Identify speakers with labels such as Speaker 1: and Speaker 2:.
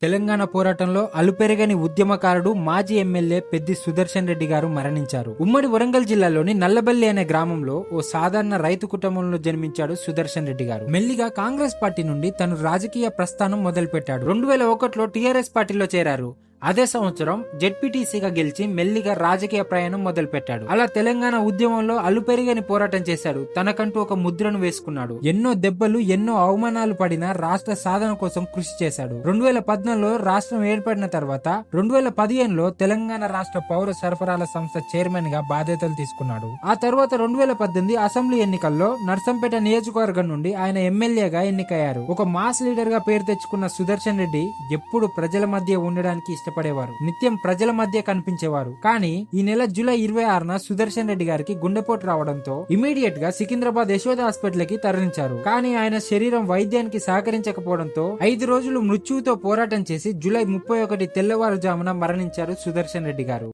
Speaker 1: తెలంగాణ పోరాటంలో అలుపెరగని ఉద్యమకారుడు మాజీ ఎమ్మెల్యే పెద్ది సుదర్శన్ రెడ్డి గారు మరణించారు. ఉమ్మడి వరంగల్ జిల్లాలోని నల్లబల్లి అనే గ్రామంలో ఓ సాధారణ రైతు కుటుంబంలో జన్మించాడు సుదర్శన్ రెడ్డి గారు. మెల్లిగా కాంగ్రెస్ పార్టీ నుండి తను రాజకీయ ప్రస్థానం మొదలుపెట్టాడు. 2001లో టీఆర్ఎస్ పార్టీలో చేరారు. అదే సంవత్సరం జెడ్పీటీసీగా గెలిచి మెల్లిగా రాజకీయ ప్రయాణం మొదలు పెట్టాడు. అలా తెలంగాణ ఉద్యమంలో అలుపెరిగని పోరాటం చేశాడు. తనకంటూ ఒక ముద్రను వేసుకున్నాడు. ఎన్నో దెబ్బలు, ఎన్నో అవమానాలు పడిన రాష్ట్ర సాధన కోసం కృషి చేశాడు. 2014లో రాష్ట్రం ఏర్పడిన తర్వాత 2015లో తెలంగాణ రాష్ట్ర పౌర సరఫరాల సంస్థ చైర్మన్ గా బాధ్యతలు తీసుకున్నాడు. ఆ తర్వాత 2018 అసెంబ్లీ ఎన్నికల్లో నర్సంపేట నియోజకవర్గం నుండి ఆయన ఎమ్మెల్యేగా ఎన్నికయ్యారు. ఒక మాస్ లీడర్ గా పేరు తెచ్చుకున్న సుదర్శన్ రెడ్డి ఎప్పుడు ప్రజల మధ్య ఉండడానికి ఇష్టపడేవారు. నిత్యం ప్రజల మధ్య కనిపించేవారు. కానీ ఈ నెల జూలై 26న సుదర్శన్ రెడ్డి గారికి గుండెపోటు రావడంతో ఇమీడియట్ గా సికింద్రాబాద్ యశోద హాస్పిటల్ కి తరలించారు. కానీ ఆయన శరీరం వైద్యానికి సహకరించకపోవడంతో 5 రోజులు మృత్యువుతో పోరాటం చేసి జూలై 31 తెల్లవారుజామున మరణించారు సుదర్శన్ రెడ్డి గారు.